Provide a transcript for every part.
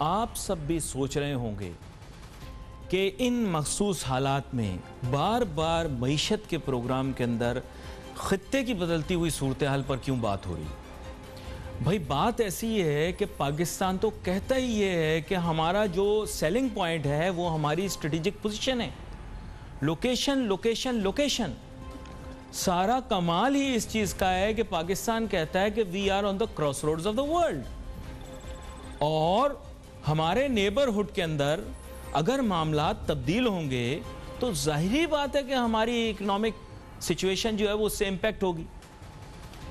आप सब भी सोच रहे होंगे कि इन मखसूस हालात में बार बार मईशत के प्रोग्राम के अंदर खित्ते की बदलती हुई सूरत हाल पर क्यों बात हो रही। भाई बात ऐसी है कि पाकिस्तान तो कहता ही ये है कि हमारा जो सेलिंग पॉइंट है वो हमारी स्ट्रेटेजिक पोजीशन है, लोकेशन लोकेशन लोकेशन। सारा कमाल ही इस चीज़ का है कि पाकिस्तान कहता है कि we are on the cross roads of the world, और हमारे नेबरहुड के अंदर अगर मामला तब्दील होंगे तो जाहिरी बात है कि हमारी इकोनॉमिक सिचुएशन जो है वो उससे इम्पैक्ट होगी।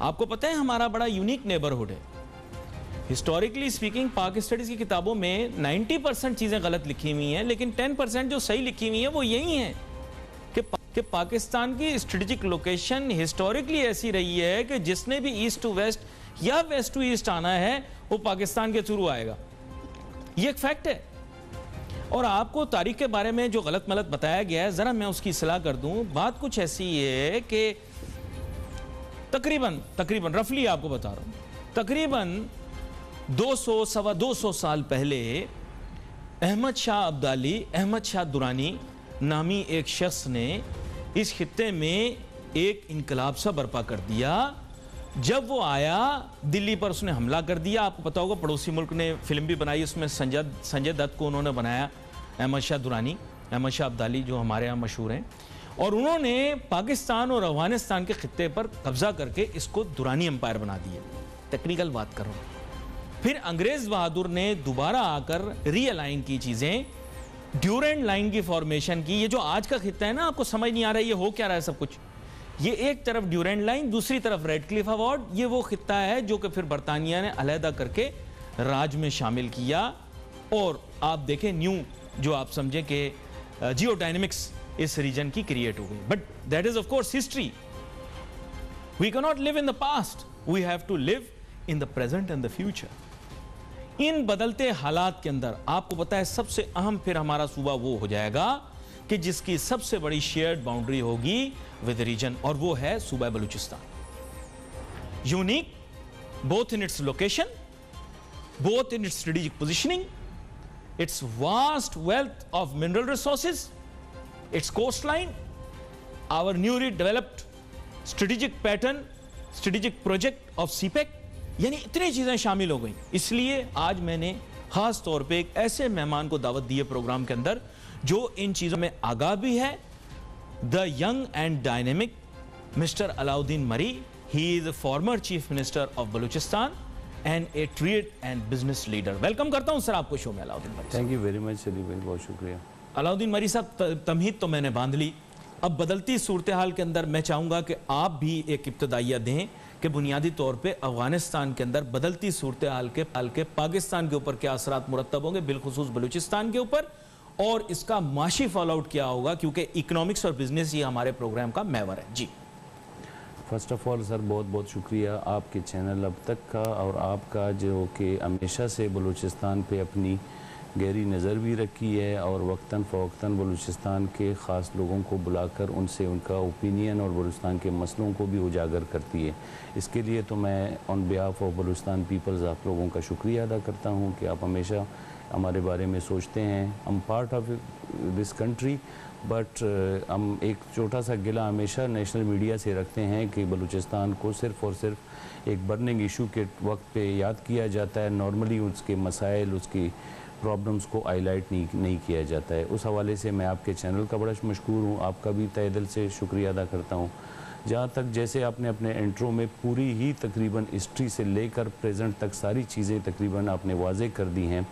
आपको पता है हमारा बड़ा यूनिक नेबरहुड है। हिस्टोरिकली स्पीकिंग पाक स्टडीज़ की किताबों में 90% चीज़ें गलत लिखी हुई हैं, लेकिन 10% जो सही लिखी हुई हैं वो यही हैं कि पाकिस्तान की स्ट्रेटेजिक लोकेशन हिस्टोरिकली ऐसी रही है कि जिसने भी ईस्ट टू वेस्ट या वेस्ट टू ईस्ट आना है वो पाकिस्तान के थ्रू आएगा। ये एक फैक्ट है। और आपको तारीख के बारे में जो गलत मलत बताया गया है, ज़रा मैं उसकी इस्लाह कर दूं। बात कुछ ऐसी है कि तकरीबन रफली आपको बता रहा हूं, तकरीबन 200 सवा 200 साल पहले अहमद शाह अब्दाली, अहमद शाह दुरानी नामी एक शख्स ने इस खित्ते में एक इनकलाब सा बर्पा कर दिया। जब वो आया दिल्ली पर उसने हमला कर दिया। आपको पता होगा पड़ोसी मुल्क ने फिल्म भी बनाई, उसमें संजय दत्त को उन्होंने बनाया, अहमद शाह दुरानी, अहमद शाह अब्दाली जो हमारे यहाँ मशहूर हैं। और उन्होंने पाकिस्तान और अफगानिस्तान के खित्ते पर कब्जा करके इसको दुरानी एम्पायर बना दिया। टेक्निकल बात कर रहा हूँ। फिर अंग्रेज बहादुर ने दोबारा आकर रीअलाइन की चीज़ें, ड्यूरेंट लाइन की फॉर्मेशन की। ये जो आज का खित्ता है ना, आपको समझ नहीं आ रहा है ये हो क्या रहा है सब कुछ। ये एक तरफ ड्यूरेंट लाइन, दूसरी तरफ रेडक्लिफ अवार्ड। ये वो खित्ता है जो कि फिर बरतानिया ने अलहदा करके राज में शामिल किया। और आप देखें न्यू जो आप समझें कि जियो डायनेमिक्स इस रीजन की क्रिएट हो गई। But that is of course history. We can not live in the past, we have to live in the present and the future. इन बदलते हालात के अंदर आपको पता है सबसे अहम फिर हमारा सूबा वो हो जाएगा कि जिसकी सबसे बड़ी शेयर्ड बाउंड्री होगी विद रीजन, और वो है सूबा Balochistan. Unique both in its location, both in its strategic positioning, its vast wealth of mineral resources, its coast line, our newly developed strategic pattern, strategic project of CPEC, यानी इतनी चीजें शामिल हो गई। इसलिए आज मैंने खास तौर पे एक ऐसे मेहमान को दावत दी है प्रोग्राम के अंदर जो इन चीजों में आगाह भी है, the young and dynamic mister Alauddin Marri. He is former chief minister of Balochistan and a trade and business leader. Welcome करता हूं सर आपको शो में Alauddin Marri. Thank you very much Saleem भाई, बहुत शुक्रिया। अलाउद्दीन मरी साहब, तमहीद तो मैंने बांध ली। अब बदलती सूरत हाल के अंदर मैं चाहूंगा कि आप भी एक इब्तदाइया दें कि बुनियादी तौर पे अफगानिस्तान के अंदर बदलती सूरत हाल के पाकिस्तान के ऊपर क्या असरात मुरतब होंगे, बिलखुसूस बलूचिस्तान के ऊपर, और इसका माशी फॉल आउट क्या होगा, क्योंकि इकोनॉमिक्स और बिजनेस ही हमारे प्रोग्राम का महवर है। जी फर्स्ट ऑफ ऑल सर बहुत बहुत शुक्रिया आपके चैनल अब तक का और आपका जो कि हमेशा से बलूचिस्तान पे अपनी गहरी नज़र भी रखी है और वक्तन फ़वक्तन बलूचिस्तान के ख़ास लोगों को बुलाकर उनसे उनका ओपिनियन और बलूचिस्तान के मसलों को भी उजागर करती है। इसके लिए तो मैं on behalf of Balochistan peoples आप लोगों का शुक्रिया अदा करता हूँ कि आप हमेशा हमारे बारे में सोचते हैं। हम part of this country, but हम एक छोटा सा गिला हमेशा नेशनल मीडिया से रखते हैं कि बलूचिस्तान को सिर्फ़ और सिर्फ एक बर्निंग इशू के वक्त पे याद किया जाता है। नॉर्मली उसके मसाइल, उसकी प्रॉब्लम्स को हाईलाइट नहीं किया जाता है। उस हवाले से मैं आपके चैनल का बड़ा मशकूर हूँ, आपका भी तहे दिल से शुक्रिया अदा करता हूँ। जहाँ तक जैसे आपने अपने इंट्रो में पूरी ही तकरीबन हिस्ट्री से लेकर प्रेजेंट तक सारी चीज़ें तकरीबन आपने वाज़े कर दी हैं।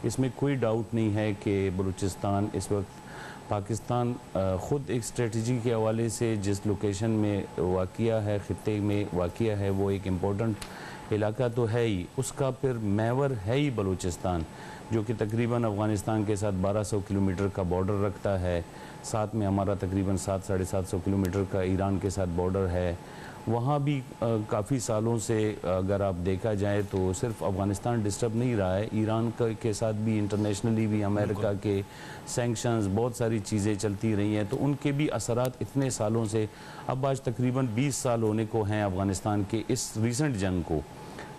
इसमें कोई डाउट नहीं है कि बलूचिस्तान इस वक्त पाकिस्तान ख़ुद एक स्ट्रेटजी के हवाले से जिस लोकेशन में वाक़िया है, ख़ित्ते में वाक़िया है, वो एक इम्पोर्टेंट इलाका तो है ही, उसका फिर महवर है ही बलूचिस्तान, जो कि तकरीबन अफ़गानिस्तान के साथ 1200 किलोमीटर का बॉर्डर रखता है। साथ में हमारा तकरीबन 700-750 किलोमीटर का ईरान के साथ बॉर्डर है। वहाँ भी काफ़ी सालों से अगर आप देखा जाए तो सिर्फ अफ़गानिस्तान डिस्टर्ब नहीं रहा है, ईरान के साथ भी इंटरनेशनली भी अमेरिका के सैंक्शंस बहुत सारी चीज़ें चलती रही हैं, तो उनके भी असरात इतने सालों से अब आज तकरीबन 20 साल होने को हैं अफ़गानिस्तान के इस रीसेंट जंग को।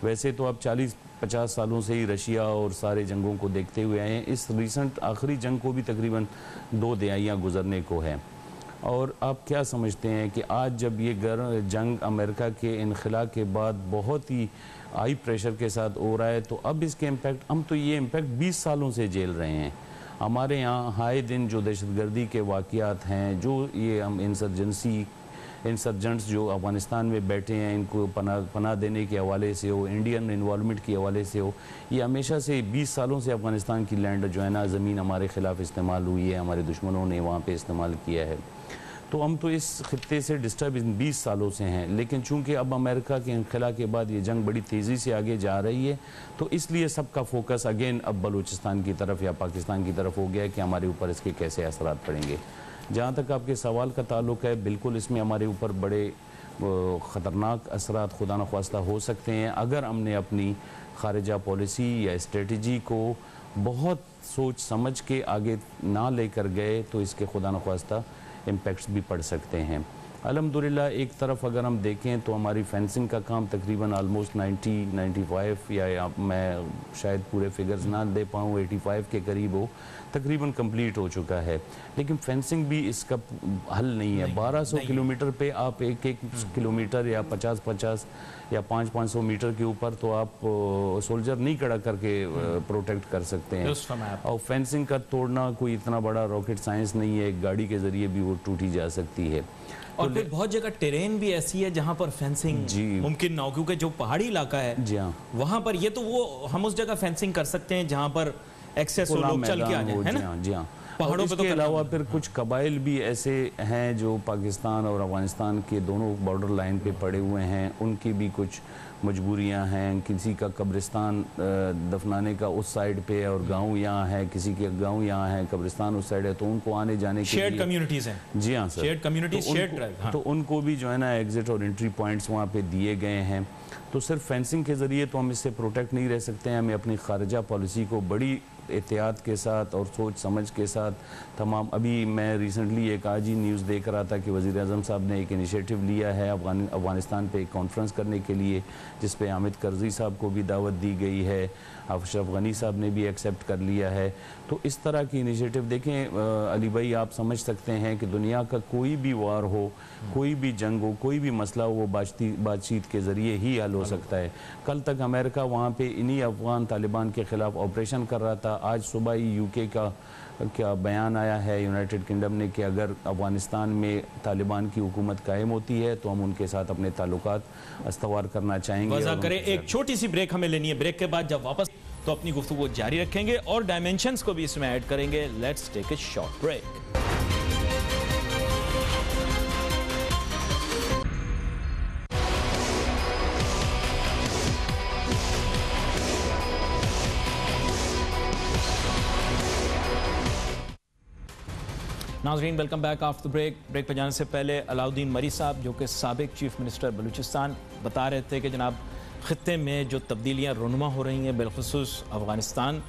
वैसे तो आप 40-50 सालों से ही रशिया और सारे जंगों को देखते हुए आए हैं। इस रिसेंट आखिरी जंग को भी तकरीबन 2 दहाइयाँ गुजरने को है। और आप क्या समझते हैं कि आज जब ये जंग अमेरिका के इनखला के बाद बहुत ही हाई प्रेशर के साथ हो रहा है, तो अब इसके इम्पैक्ट, हम तो ये इम्पैक्ट 20 सालों से झेल रहे हैं। हमारे यहाँ हाय दिन जो दहशतगर्दी के वाक़यात हैं, जो ये हम इंसर्जेंट्स जो अफ़गानिस्तान में बैठे हैं, इनको पनाह देने के हवाले से हो, इंडियन इन्वॉल्वमेंट के हवाले से हो, ये हमेशा से 20 सालों से अफ़गानिस्तान की लैंड जो है ना, ज़मीन हमारे ख़िलाफ़ इस्तेमाल हुई है, हमारे दुश्मनों ने वहाँ पे इस्तेमाल किया है। तो हम तो इस खित्ते से डिस्टर्ब 20 सालों से हैं, लेकिन चूंकि अब अमेरिका के इनखला के बाद ये जंग बड़ी तेज़ी से आगे जा रही है, तो इसलिए सबका फोकस अगेन अब बलूचिस्तान की तरफ या पाकिस्तान की तरफ हो गया है कि हमारे ऊपर इसके कैसे असरात पड़ेंगे। जहाँ तक आपके सवाल का ताल्लुक है, बिल्कुल इसमें हमारे ऊपर बड़े ख़तरनाक असरात खुदा न ख्वास्ता हो सकते हैं अगर हमने अपनी खारिजा पॉलिसी या स्ट्रेटजी को बहुत सोच समझ के आगे ना लेकर गए, तो इसके खुदा न ख्वास्ता इम्पैक्ट्स भी पड़ सकते हैं। अल्हम्दुलिल्लाह एक तरफ अगर हम देखें तो हमारी फेंसिंग का काम तकरीबन आलमोस्ट 90-95 या मैं शायद पूरे फिगर्स ना दे पाऊँ, 85 के करीब हो, तकरीबन कंप्लीट हो चुका है। लेकिन फेंसिंग भी इसका हल नहीं है। 1200 किलोमीटर पे आप एक किलोमीटर या 50-50 या 500 मीटर के ऊपर तो आप सोल्जर नहीं खड़ा करके प्रोटेक्ट कर सकते हैं। और फेंसिंग का तोड़ना कोई इतना बड़ा रॉकेट साइंस नहीं है, एक गाड़ी के ज़रिए भी वो टूटी जा सकती है। और फिर बहुत जगह टेरेन भी ऐसी है जहाँ पर फेंसिंग मुमकिन ना हो, क्योंकि जो पहाड़ी इलाका है जी हाँ, वहाँ पर ये तो वो हम उस जगह फेंसिंग कर सकते हैं जहाँ पर एक्सेस हो, लोग चल के आ जाए, है ना? जी हाँ। पहाड़ों पे तो के अलावा फिर कुछ कबाइल भी ऐसे हैं जो पाकिस्तान और अफगानिस्तान के दोनों बॉर्डर लाइन पे पड़े हुए हैं, उनकी भी कुछ मजबूरियां हैं। किसी का कब्रिस्तान दफनाने का उस साइड पे है और गांव यहाँ है, किसी के गांव यहाँ है, कब्रिस्तान उस साइड है, तो उनको आने जाने के शेयर्ड कम्युनिटीज हैं। जी हाँ sir, shared communities, shared drive, तो उनको भी जो है ना एग्जिट और एंट्री पॉइंट्स वहाँ पे दिए गए हैं। तो सिर्फ फेंसिंग के ज़रिए तो हम इससे प्रोटेक्ट नहीं रह सकते हैं, हमें अपनी खारजा पॉलिसी को बड़ी एहतियात के साथ और सोच समझ के साथ तमाम, अभी मैं रिसेंटली एक आज ही न्यूज़ देख रहा था कि वज़ीर आज़म साहब ने एक इनिशिएटिव लिया है अफ़गानिस्तान पे एक कॉन्फ्रेंस करने के लिए, जिस पे हामिद करज़ी साहब को भी दावत दी गई है, अशरफ गनी साहब ने भी एक्सेप्ट कर लिया है। तो इस तरह की इनिशिएटिव देखें अली भाई, आप समझ सकते हैं कि दुनिया का कोई भी वार हो, कोई भी जंग हो, कोई भी मसला हो, वो बातचीत के ज़रिए ही हल हो सकता है। कल तक अमेरिका वहाँ पे इन्हीं अफ़गान तालिबान के ख़िलाफ़ ऑपरेशन कर रहा था। आज सुबह ही यूके का क्या बयान आया है यूनाइटेड किंगडम ने कि अगर अफ़गानिस्तान में तालिबान की हुकूमत कायम होती है तो हम उनके साथ अपने ताल्लुकात अस्तवार करना चाहेंगे। वज़ा करें, एक छोटी सी ब्रेक हमें लेनी है। ब्रेक के बाद जब वापस तो अपनी गुफ्तगू जारी रखेंगे और डायमेंशंस को भी इसमें ऐड करेंगे। Let's take a short break. नाज़रीन, welcome back after break. Break पर जाने से पहले अलाउद्दीन मरी साहब, जो कि साबिक चीफ मिनिस्टर बलूचिस्तान, बता रहे थे कि जनाब ख़ित्ते में जो तब्दीलियाँ रुनुमा हो रही हैं, बिलखुसूस अफ़गानिस्तान,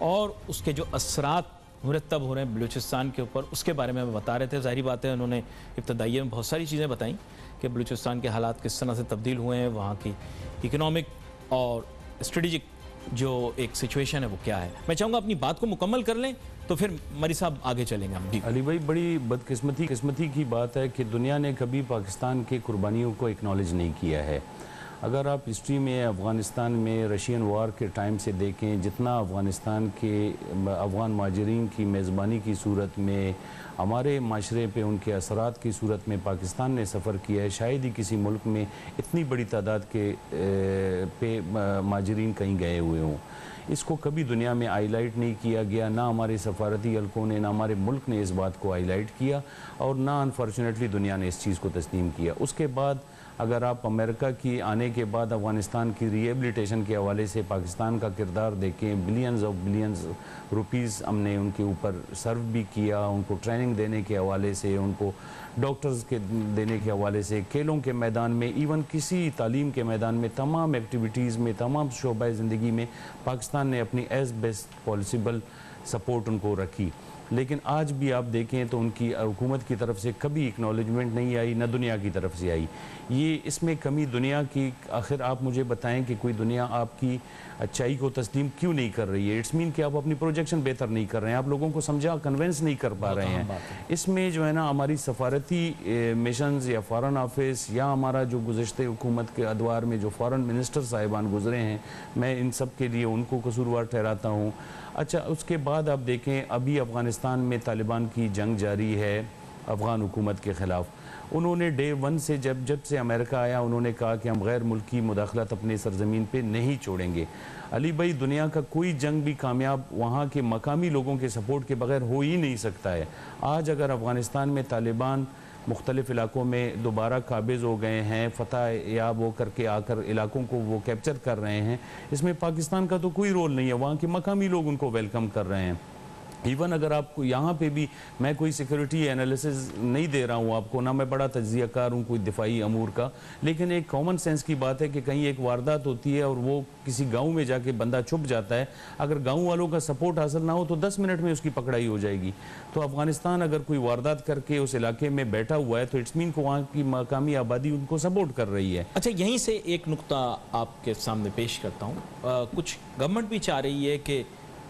और उसके जो असरात मुरतब हो रहे हैं बलूचिस्तान के ऊपर, उसके बारे में बता रहे थे। ज़ाहिर बात है, उन्होंने इब्तदाइये में बहुत सारी चीज़ें बताई कि बलूचिस्तान के हालात किस तरह से तब्दील हुए हैं, वहाँ की इकनॉमिक और स्ट्रेटजिक जो एक सिचुएशन है वो क्या है। मैं चाहूँगा अपनी बात को मुकम्मल कर लें तो फिर मरी साहब आगे चलेंगे हम। अली भाई, बड़ी बदकिस्मती की बात है कि दुनिया ने कभी पाकिस्तान की कुर्बानियों को एक्नॉलेज नहीं किया है। अगर आप हिस्ट्री में अफ़गानिस्तान में रशियन वार के टाइम से देखें, जितना अफ़गानिस्तान के अफ़गान महाजरीन की मेज़बानी की सूरत में हमारे माशरे पे उनके असरात की सूरत में पाकिस्तान ने सफ़र किया है, शायद ही किसी मुल्क में इतनी बड़ी तादाद के पे महाजरीन कहीं गए हुए हों। इसको कभी दुनिया में हाईलाइट नहीं किया गया, ना हमारे सफारती हल्कों ने, ना हमारे मुल्क ने इस बात को हाईलाइट किया, और ना अनफॉर्चुनेटली दुनिया ने इस चीज़ को तस्लीम किया। उसके बाद अगर आप अमेरिका की आने के बाद अफ़गानिस्तान की रिहेबिलिटेशन के हवाले से पाकिस्तान का किरदार देखें, बिलियंस रुपीज़ हमने उनके ऊपर सर्व भी किया, उनको ट्रेनिंग देने के हवाले से, उनको डॉक्टर्स के देने के हवाले से, खेलों के मैदान में, इवन किसी तालीम के मैदान में, तमाम एक्टिविटीज़ में, तमाम शोबा ज़िंदगी में पाकिस्तान ने अपनी एज़ बेस्ट पॉसिबल सपोर्ट उनको रखी। लेकिन आज भी आप देखें तो उनकी हुकूमत की तरफ से कभी एक्नॉलेजमेंट नहीं आई, ना दुनिया की तरफ से आई। ये इसमें कमी दुनिया की, आखिर आप मुझे बताएं कि कोई दुनिया आपकी अच्छाई को तस्लीम क्यों नहीं कर रही है? इट्स मीन कि आप अपनी प्रोजेक्शन बेहतर नहीं कर रहे हैं, आप लोगों को समझा कन्वेंस नहीं कर पा रहे हैं। इसमें जो है ना हमारी सफारती मिशंस या फॉरेन ऑफिस या हमारा जो गुज़श्ते हुकूमत के अदवार में जो फॉरेन मिनिस्टर साहिबान गुजरे हैं, मैं इन सब के लिए उनको कसूरवार ठहराता हूँ। अच्छा, उसके बाद आप देखें अभी अफ़गानिस्तान में तालिबान की जंग जारी है अफ़गान हुकूमत के ख़िलाफ़। उन्होंने डे 1 से जब से अमेरिका आया उन्होंने कहा कि हम गैर मुल्की मुदाखलत अपने सरजमीन पे नहीं छोड़ेंगे। अली भाई, दुनिया का कोई जंग भी कामयाब वहाँ के मकामी लोगों के सपोर्ट के बगैर हो ही नहीं सकता है। आज अगर अफ़गानिस्तान में तालिबान मुख्तलिफ़ इलाकों में दोबारा काबिज़ हो गए हैं, फ़तह याब हो करके आकर इलाकों को वो कैप्चर कर रहे हैं, इसमें पाकिस्तान का तो कोई रोल नहीं है, वहाँ के मकामी लोग उनको वेलकम कर रहे हैं। इवन अगर आपको यहाँ पे भी, मैं कोई सिक्योरिटी एनालिसिस नहीं दे रहा हूँ आपको, ना मैं बड़ा तज्जियाकार हूँ कोई दिफाई अमूर का, लेकिन एक कॉमन सेंस की बात है कि कहीं एक वारदात होती है और वो किसी गांव में जाके बंदा छुप जाता है, अगर गांव वालों का सपोर्ट हासिल ना हो तो 10 मिनट में उसकी पकड़ाई हो जाएगी। तो अफगानिस्तान अगर कोई वारदात करके उस इलाके में बैठा हुआ है तो इट्स मीन को वहाँ की मकामी आबादी उनको सपोर्ट कर रही है। अच्छा, यहीं से एक नुक्ता आपके सामने पेश करता हूँ। कुछ गवर्नमेंट भी चाह रही है कि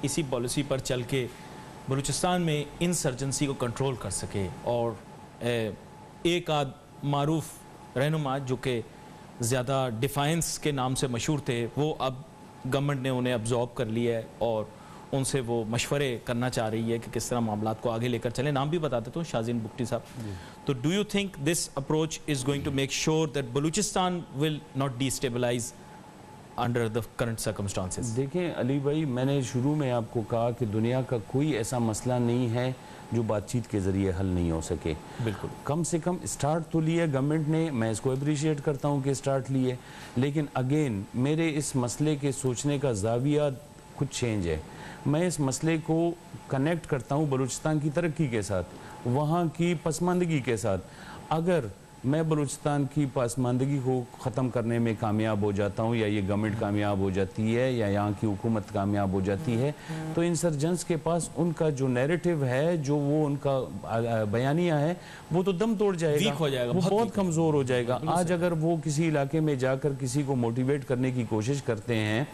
इसी पॉलिसी पर चल के बलूचिस्तान में इंसर्जेंसी को कंट्रोल कर सके, और एक आध मारूफ रहनुमा जो कि ज़्यादा डिफाइंस के नाम से मशहूर थे, वो अब गवर्नमेंट ने उन्हें अब्जॉर्ब कर लिया है और उनसे वो मशवरे करना चाह रही है कि किस तरह मामलात को आगे लेकर चलें। नाम भी बता देता हूँ, शाजीन बुगटी साहब। तो do you think this approach is going to make sure that Balochistan will not destabilise under the current circumstances? देखें अली भाई, मैंने शुरू में आपको कहा कि दुनिया का कोई ऐसा मसला नहीं है जो बातचीत के ज़रिए हल नहीं हो सके। बिल्कुल, कम से कम स्टार्ट तो लिया गवर्नमेंट ने, मैं इसको अप्रिशिएट करता हूँ कि स्टार्ट लिए, लेकिन अगेन मेरे इस मसले के सोचने का ज़ाविया कुछ चेंज है। मैं इस मसले को कनेक्ट करता हूँ बलूचिस्तान की तरक्की के साथ, वहाँ की पसमानदगी के साथ। अगर मैं बलूचिस्तान की पासमानदगी को ख़त्म करने में कामयाब हो जाता हूँ, या ये गवर्नमेंट कामयाब हो जाती है, या यहाँ की हुकूमत कामयाब हो जाती है, तो इंसर्जेंट्स के पास उनका जो नैरेटिव है, जो वो उनका बयानिया है, वो तो दम तोड़ जाएगा, वीक हो जाएगा, वो बहुत कमज़ोर हो जाएगा। आज अगर वो किसी इलाके में जाकर किसी को मोटिवेट करने की कोशिश करते हैं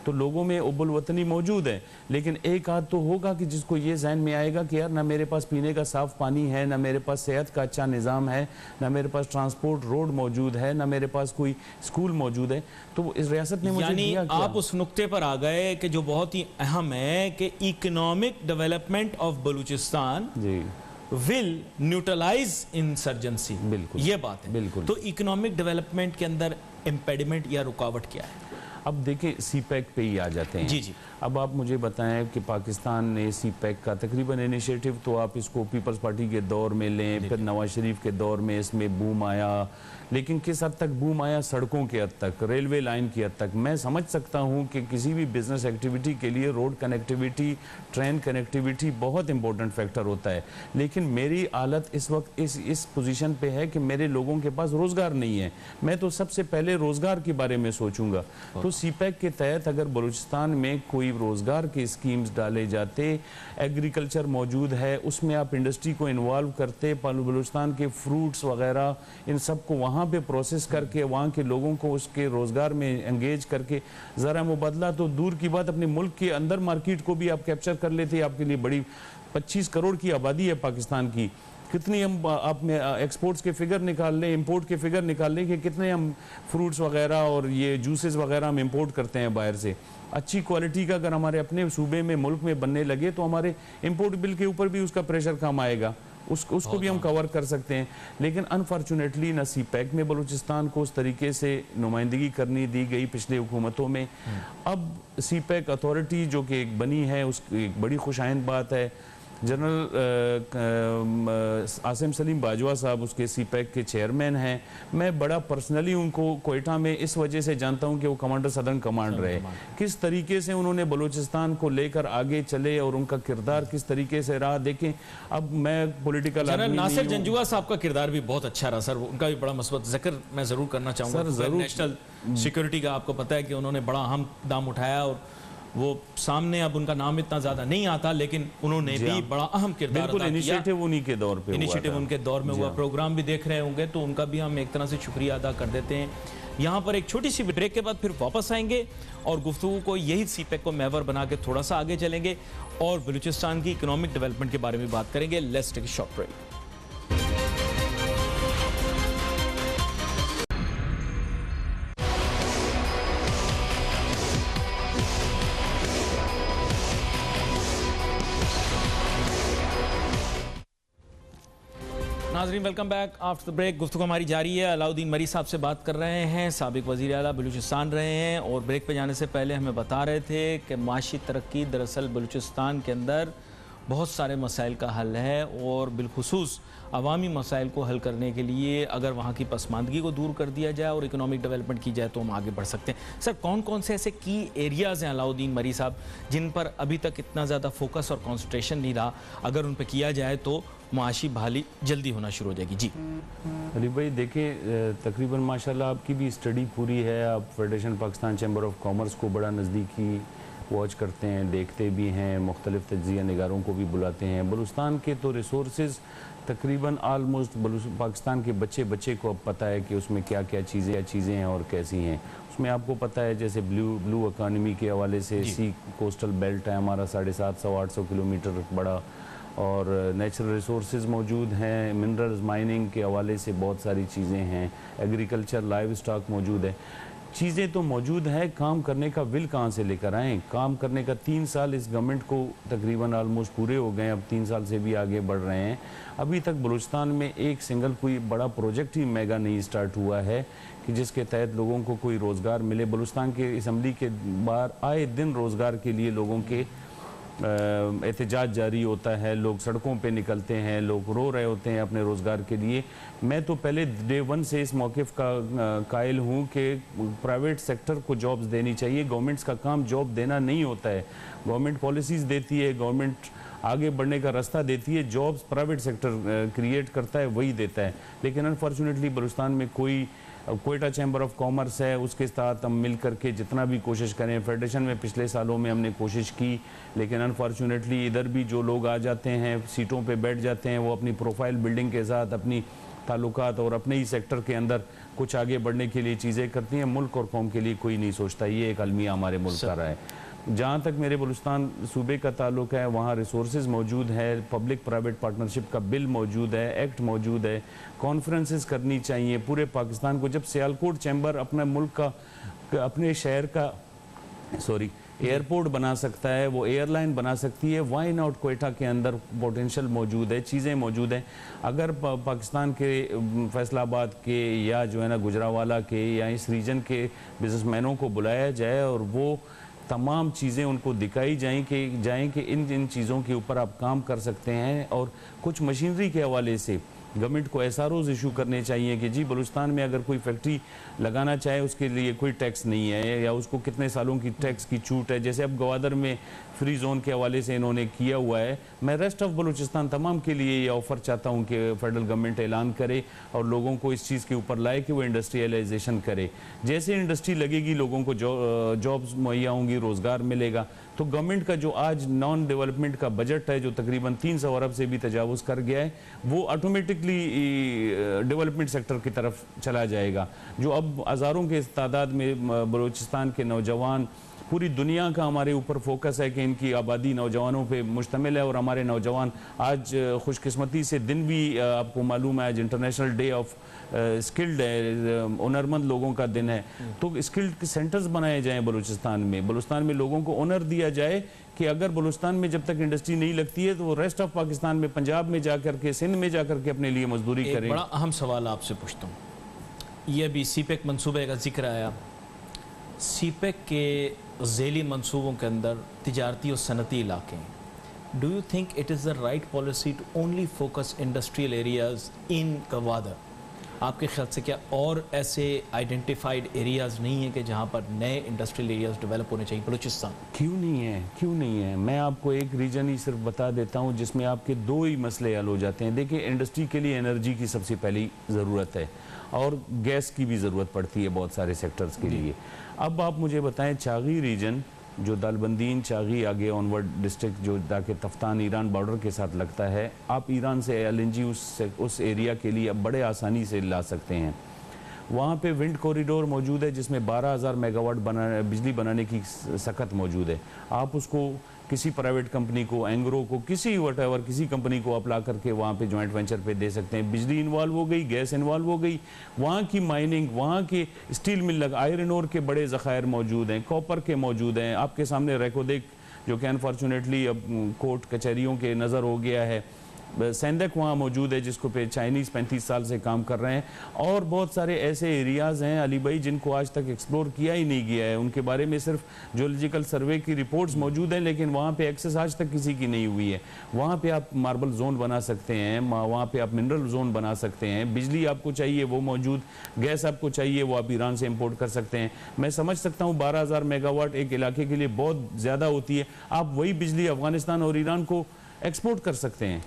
तो लोगों में उबुल वतनी मौजूद है, लेकिन एक आध तो होगा कि जिसको ये जहन में आएगा कि यार ना मेरे पास पीने का साफ पानी है, ना मेरे पास सेहत का अच्छा निज़ाम है, ना मेरे पास ट्रांसपोर्ट रोड मौजूद है, ना मेरे पास कोई स्कूल मौजूद है, तो इस रियासत ने मुझे यानी दिया क्या? आप उस नुक्ते पर आ गए कि जो बहुत ही अहम है कि इकोनॉमिक डेवलपमेंट ऑफ बलूचिस्तान जी विल न्यूट्रलाइज इंसर्जेंसी। बिल्कुल, ये बात है। बिल्कुल। तो इकोनॉमिक डेवलपमेंट के अंदर इम्पेडिमेंट या रुकावट क्या है? अब देखिए, सीपैक पे ही आ जाते हैं। जी जी। अब आप मुझे बताएं कि पाकिस्तान ने सीपैक का तकरीबन इनिशिएटिव, तो आप इसको पीपल्स पार्टी के दौर में लें, फिर नवाज शरीफ के दौर में इसमें बूम आया, लेकिन किस हद तक बूम आया? सड़कों के हद तक, रेलवे लाइन की हद तक। मैं समझ सकता हूं कि किसी भी बिजनेस एक्टिविटी के लिए रोड कनेक्टिविटी, ट्रेन कनेक्टिविटी बहुत इंपॉर्टेंट फैक्टर होता है, लेकिन मेरी हालत इस वक्त इस पोजीशन पे है कि मेरे लोगों के पास रोज़गार नहीं है। मैं तो सबसे पहले रोज़गार के बारे में सोचूंगा। तो सीपैक के तहत अगर बलूचिस्तान में कोई रोज़गार के स्कीम्स डाले जाते, एग्रीकल्चर मौजूद है, उसमें आप इंडस्ट्री को इन्वॉल्व करते, बलूचिस्तान के फ्रूट्स वगैरह इन सब को वहाँ पे प्रोसेस करके वहाँ के लोगों को उसके रोज़गार में एंगेज करके, ज़रा मुबादला तो दूर की बात, अपने मुल्क के अंदर मार्केट को भी आप कैप्चर कर लेते। आपके लिए बड़ी 25 करोड़ की आबादी है पाकिस्तान की, कितनी हम आप में एक्सपोर्ट्स के फिगर निकाल लें, इंपोर्ट के फिगर निकाल लें कि कितने हम फ्रूट्स वगैरह और ये जूसेस वगैरह हम इंपोर्ट करते हैं बाहर से। अच्छी क्वालिटी का अगर हमारे अपने सूबे में मुल्क में बनने लगे तो हमारे इंपोर्ट बिल के ऊपर भी उसका प्रेशर कम आएगा, उसको भी हम कवर कर सकते हैं। लेकिन अनफॉर्चुनेटली न सीपैक में बलूचिस्तान को उस तरीके से नुमाइंदगी करनी दी गई पिछले हुकूमतों में। अब सीपैक अथॉरिटी जो कि एक बनी है, उसकी एक बड़ी खुशाइंद बात है। जनरल आसिम सलीम बाजवा साहब उसके सीपैक के चेयरमैन हैं। मैं बड़ा पर्सनली उनको कोयटा में इस वजह से जानता हूं कि वो कमांडर सदर्न कमांड रहे, किस तरीके से उन्होंने बलूचिस्तान को लेकर आगे चले और उनका किरदार किस तरीके से रहा। देखें, अब मैं पॉलिटिकल जनरल नासिर जंजुआ साहब का किरदार भी बहुत अच्छा रहा सर, उनका भी बड़ा मस्बत जिक्र मैं ज़रूर करना चाहूँगा। सर ज़रूर। नेशनल सिक्योरिटी का आपको पता है कि उन्होंने बड़ा अहम दाम उठाया और वो सामने अब उनका नाम इतना ज़्यादा नहीं आता, लेकिन उन्होंने भी बड़ा अहम किरदार बिल्कुल अदा किया। इनिशिएटिव उन्हीं के दौर पे हुआ इनिशिएटिव था। उनके दौर में हुआ। प्रोग्राम भी देख रहे होंगे तो उनका भी हम एक तरह से शुक्रिया अदा कर देते हैं। यहाँ पर एक छोटी सी ब्रेक के बाद फिर वापस आएंगे और गुफ्तगू को यही सीपेक को महवर बना के थोड़ा सा आगे चलेंगे और बलूचिस्तान की इकोनॉमिक डेवलपमेंट के बारे में बात करेंगे। Let's take a short break. नाज़रीन welcome back after the break. गुफ्तगू हमारी जारी है। अलाउद्दीन मरी साहब से बात कर रहे हैं, साबिक वज़ीर आला बलूचिस्तान रहे हैं, और ब्रेक पे जाने से पहले हमें बता रहे थे कि माशी तरक्की दरअसल बलूचिस्तान के अंदर बहुत सारे मसाइल का हल है, और बिलखुसूस अवामी मसाइल को हल करने के लिए अगर वहाँ की पसमानदगी को दूर कर दिया जाए और इकोनॉमिक डेवलपमेंट की जाए तो हम आगे बढ़ सकते हैं। सर, कौन कौन से ऐसे की एरियाज़ हैं अलाउद्दीन मरी साहब जिन पर अभी तक इतना ज़्यादा फोकस और कॉन्सन्ट्रेशन नहीं रहा, अगर उन पर किया जाए तो माशी बहाली जल्दी होना शुरू हो जाएगी? जी अली भाई देखिए, तकरीबन माशाल्लाह आपकी भी स्टडी पूरी है, आप federation Pakistan chamber of commerce को बड़ा नज़दीकी वॉच करते हैं, देखते भी हैं, मुख्तलिफ तज्ज़िया निगारों को भी बुलाते हैं। बलूचिस्तान के तो रिसोर्सेज तकरीबन आलमोस्ट पाकिस्तान के बच्चे को अब पता है कि उसमें क्या क्या चीज़ें हैं और कैसी हैं। उसमें आपको पता है जैसे ब्लू इकानमी के हवाले से सी कोस्टल बेल्ट है हमारा 750-800 किलोमीटर बड़ा, और नेचुरल रिसोर्सेज मौजूद हैं, मिनरल्स माइनिंग के हवाले से बहुत सारी चीज़ें हैं, एग्रीकल्चर लाइव स्टॉक मौजूद है। चीज़ें तो मौजूद है, काम करने का विल कहाँ से लेकर आएँ? काम करने का 3 साल इस गवर्नमेंट को तकरीबन आलमोस्ट पूरे हो गए, अब 3 साल से भी आगे बढ़ रहे हैं। अभी तक बलूचिस्तान में एक सिंगल कोई बड़ा प्रोजेक्ट ही मेगा नहीं स्टार्ट हुआ है कि जिसके तहत लोगों को कोई रोज़गार मिले। बलूचिस्तान के असम्बली के बाहर आए दिन रोज़गार के लिए लोगों के एहतजाज जारी होता है, लोग सड़कों पे निकलते हैं, लोग रो रहे होते हैं अपने रोज़गार के लिए। मैं तो पहले डे 1 से इस मौक़िफ़ का कायल हूँ कि प्राइवेट सेक्टर को जॉब्स देनी चाहिए। गवर्नमेंट्स का काम जॉब देना नहीं होता है, गवर्नमेंट पॉलिसीज़ देती है, गवर्नमेंट आगे बढ़ने का रास्ता देती है, जॉब्स प्राइवेट सेक्टर क्रिएट करता है, वही देता है। लेकिन अनफॉर्चुनेटली बलूचिस्तान में कोयटा चैम्बर ऑफ कॉमर्स है, उसके साथ हम मिल करके जितना भी कोशिश करें, फेडरेशन में पिछले सालों में हमने कोशिश की, लेकिन अनफॉर्चुनेटली इधर भी जो लोग आ जाते हैं, सीटों पे बैठ जाते हैं, वो अपनी प्रोफाइल बिल्डिंग के साथ अपनी ताल्लुकात और अपने ही सेक्टर के अंदर कुछ आगे बढ़ने के लिए चीज़ें करती हैं, मुल्क और कौम के लिए कोई नहीं सोचता। ये एक अलमिया हमारे मुल्क का रहा है। जहाँ तक मेरे बलूचिस्तान सूबे का ताल्लुक है, वहाँ रिसोर्सेज मौजूद है, पब्लिक प्राइवेट पार्टनरशिप का बिल मौजूद है, एक्ट मौजूद है, कॉन्फ्रेंसेस करनी चाहिए पूरे पाकिस्तान को। जब सियालकोट चैम्बर अपने मुल्क का अपने शहर का एयरपोर्ट बना सकता है, वो एयरलाइन बना सकती है, वाई नॉट कोयटा के अंदर पोटेंशियल मौजूद है, चीज़ें मौजूद हैं। अगर पाकिस्तान के फैसलाबाद के या जो है ना गुजरावाला के या इस रीजन के बिजनेसमैनों को बुलाया जाए और वो तमाम चीज़ें उनको दिखाई जाएं कि इन चीज़ों के ऊपर आप काम कर सकते हैं, और कुछ मशीनरी के हवाले से गवर्नमेंट को SROs इशू करने चाहिए कि जी बलूचिस्तान में अगर कोई फैक्ट्री लगाना चाहे उसके लिए कोई टैक्स नहीं है, या उसको कितने सालों की टैक्स की छूट है। जैसे अब गवादर में फ्री जोन के हवाले से इन्होंने किया हुआ है। मैं रेस्ट ऑफ बलूचिस्तान तमाम के लिए ये ऑफ़र चाहता हूँ कि फेडरल गवर्नमेंट ऐलान करे और लोगों को इस चीज़ के ऊपर लाए कि वो इंडस्ट्रियलाइजेशन करे। जैसे इंडस्ट्री लगेगी, लोगों को जॉब्स मुहैया होंगी, रोज़गार मिलेगा। तो गवर्नमेंट का जो आज नॉन डेवलपमेंट का बजट है जो तकरीबन 300 अरब से भी तजावुज़ कर गया है, वो ऑटोमेटिकली डेवलपमेंट सेक्टर की तरफ चला जाएगा। जो अब हज़ारों के तादाद में बलूचिस्तान के नौजवान, पूरी दुनिया का हमारे ऊपर फोकस है कि इनकी आबादी नौजवानों पे मुश्तमिल है, और हमारे नौजवान आज खुशकिस्मती से दिन भी आपको मालूम है आज इंटरनेशनल डे ऑफ स्किल्ड है, हुनरमंद लोगों का दिन है। तो स्किल्ड सेंटर्स बनाए जाएं बलूचिस्तान में लोगों को ऑनर दिया जाए कि अगर बलूचिस्तान में जब तक इंडस्ट्री नहीं लगती है तो वो रेस्ट ऑफ पाकिस्तान में, पंजाब में जाकर के, सिंध में जाकर के अपने लिए मजदूरी करें। बड़ा अहम सवाल आपसे पूछता हूँ, ये अभी सीपेक मनसूबे का जिक्र आया, सीपेक के ज़ेली मनसूबों के अंदर तिजारती और सनती इलाके हैं। Do you think it is the right policy to only focus industrial areas in Gwadar? आपके ख्याल से क्या और ऐसे आइडेंटिफाइड एरियाज़ नहीं हैं कि जहाँ पर नए इंडस्ट्रियल एरियाज़ डेवलप होने चाहिए बलूचिस्तान? क्यों नहीं है? मैं आपको एक रीजन ही सिर्फ बता देता हूँ जिसमें आपके 2 ही मसले हल हो जाते हैं। देखिए, इंडस्ट्री के लिए एनर्जी की सबसे पहली ज़रूरत है और गैस की भी ज़रूरत पड़ती है बहुत सारे सेक्टर्स के लिए। अब आप मुझे बताएं, चागी रीजन जो दालबंदीन चागी आगे ऑनवर्ड डिस्ट्रिक्ट जो जाके तफ्तान ईरान बॉर्डर के साथ लगता है, आप ईरान से एलएनजी उस एरिया के लिए अब बड़े आसानी से ला सकते हैं। वहाँ पे विंड कॉरिडोर मौजूद है जिसमें 12,000 मेगावाट बिजली बनाने की सकत मौजूद है। आप उसको किसी प्राइवेट कंपनी को, एंग्रो को, किसी वटेवर किसी कंपनी को आप ला करके वहाँ पे जॉइंट वेंचर पे दे सकते हैं। बिजली इन्वॉल्व हो गई, गैस इन्वॉल्व हो गई, वहाँ की माइनिंग, वहाँ के स्टील मिल लगा, आयरन ओर के बड़े ज़खायर मौजूद हैं, कॉपर के मौजूद हैं। आपके सामने रेकोदेक जो कि अनफॉर्चुनेटली अब कोर्ट कचहरियों के नज़र हो गया है, सेंदक वहाँ मौजूद है जिसको पे चाइनीज़ 35 साल से काम कर रहे हैं। और बहुत सारे ऐसे एरियाज़ हैं अली भाई जिनको आज तक एक्सप्लोर किया ही नहीं गया है, उनके बारे में सिर्फ जियोलॉजिकल सर्वे की रिपोर्ट्स मौजूद हैं लेकिन वहाँ पे एक्सेस आज तक किसी की नहीं हुई है। वहाँ पे आप मार्बल जोन बना सकते हैं, वहाँ पे आप मिनरल जोन बना सकते हैं, बिजली आपको चाहिए वो मौजूद, गैस आपको चाहिए वो आप ईरान से इम्पोर्ट कर सकते हैं। मैं समझ सकता हूँ 12,000 मेगावाट एक इलाके के लिए बहुत ज़्यादा होती है, आप वही बिजली अफगानिस्तान और ईरान को एक्सपोर्ट कर सकते हैं।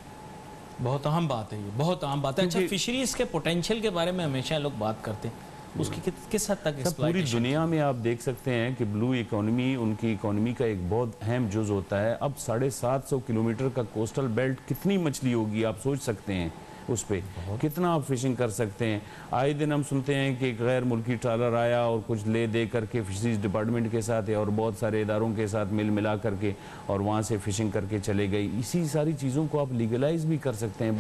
बहुत अहम बात है, ये बहुत अहम बात है। अच्छा, फिशरीज के पोटेंशियल के बारे में हमेशा लोग बात करते हैं, उसकी किस हद तक पूरी एक्सप्लॉयटेशन? दुनिया में आप देख सकते हैं कि ब्लू इकोनॉमी उनकी इकोनॉमी का एक बहुत अहम जुज होता है। अब 750 किलोमीटर का कोस्टल बेल्ट, कितनी मछली होगी आप सोच सकते हैं उस पर, कितना आप फिशिंग कर सकते हैं। आए दिन हम सुनते हैं कि गैर मुल्की ट्रालर आया और कुछ ले दे करके फिशरीज डिपार्टमेंट के साथ और बहुत सारे इदारों के साथ मिला करके और वहाँ से फिशिंग करके चले गई। इसी सारी चीज़ों को आप लीगलाइज भी कर सकते हैं।